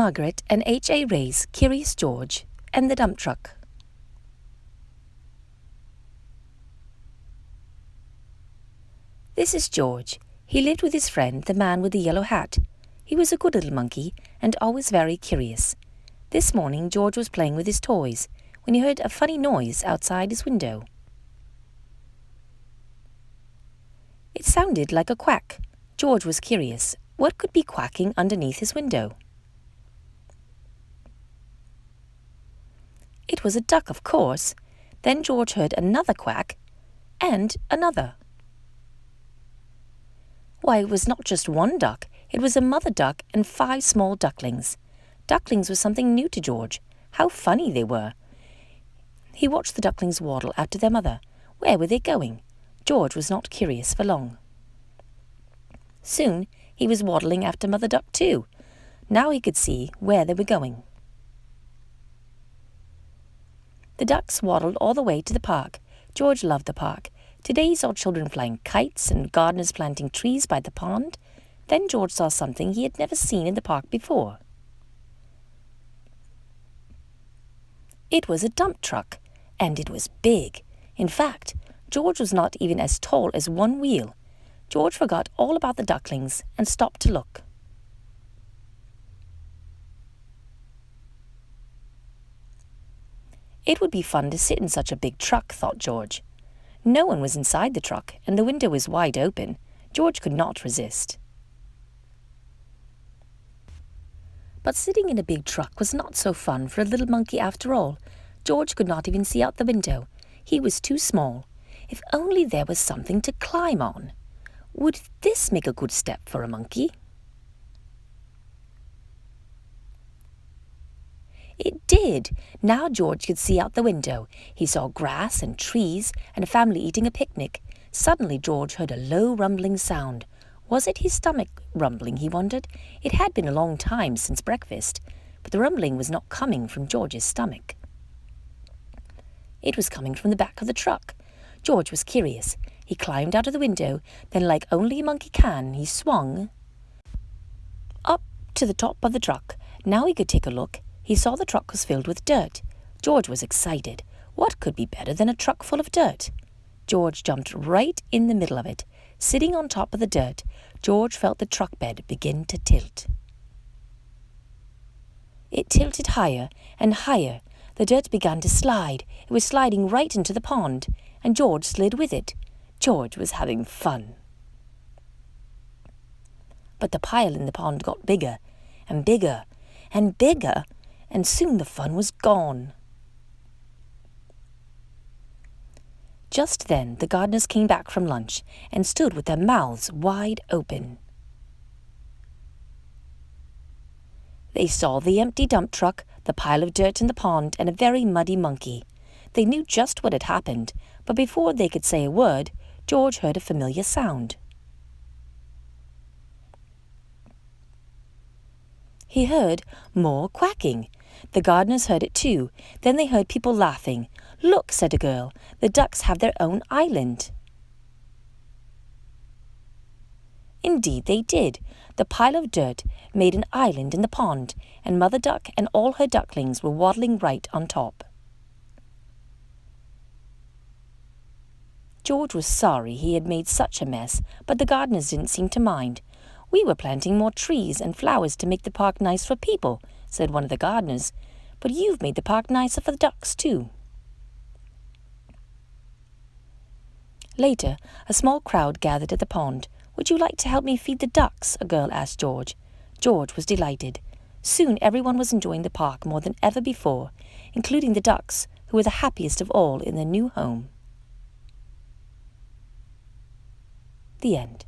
Margaret and H.A. Ray's Curious George and the Dump Truck. This is George. He lived with his friend, the man with the yellow hat. He was a good little monkey and always very curious. This morning George was playing with his toys when he heard a funny noise outside his window. It sounded like a quack. George was curious. What could be quacking underneath his window? It was a duck, of course. Then George heard another quack and another. Why, it was not just one duck. It was a mother duck and 5 small ducklings. Ducklings were something new to George. How funny they were. He watched the ducklings waddle after their mother. Where were they going? George was not curious for long. Soon he was waddling after Mother Duck too. Now he could see where they were going. The ducks waddled all the way to the park. George loved the park. Today he saw children flying kites and gardeners planting trees by the pond. Then George saw something he had never seen in the park before. It was a dump truck, and it was big. In fact, George was not even as tall as one wheel. George forgot all about the ducklings and stopped to look. It would be fun to sit in such a big truck, thought George. No one was inside the truck, and the window was wide open. George could not resist. But sitting in a big truck was not so fun for a little monkey after all. George could not even see out the window. He was too small. If only there was something to climb on. Would this make a good step for a monkey? It did. Now George could see out the window. He saw grass and trees and a family eating a picnic. Suddenly George heard a low rumbling sound. Was it his stomach rumbling, he wondered? It had been a long time since breakfast, but the rumbling was not coming from George's stomach. It was coming from the back of the truck. George was curious. He climbed out of the window, then like only a monkey can, he swung up to the top of the truck. Now he could take a look. He saw the truck was filled with dirt. George was excited. What could be better than a truck full of dirt? George jumped right in the middle of it. Sitting on top of the dirt, George felt the truck bed begin to tilt. It tilted higher and higher. The dirt began to slide. It was sliding right into the pond, and George slid with it. George was having fun. But the pile in the pond got bigger and bigger and bigger, and soon the fun was gone. Just then the gardeners came back from lunch and stood with their mouths wide open. They saw the empty dump truck, the pile of dirt in the pond, and a very muddy monkey. They knew just what had happened, but before they could say a word, George heard a familiar sound. He heard more quacking. The gardeners heard it too. Then they heard people laughing. "Look," said a girl, "the ducks have their own island." Indeed they did. The pile of dirt made an island in the pond, and Mother Duck and all her ducklings were waddling right on top. George was sorry he had made such a mess, but the gardeners didn't seem to mind. "We were planting more trees and flowers to make the park nice for people," said one of the gardeners, "but you've made the park nicer for the ducks too." Later, a small crowd gathered at the pond. "Would you like to help me feed the ducks?" a girl asked George. George was delighted. Soon everyone was enjoying the park more than ever before, including the ducks, who were the happiest of all in their new home. The end.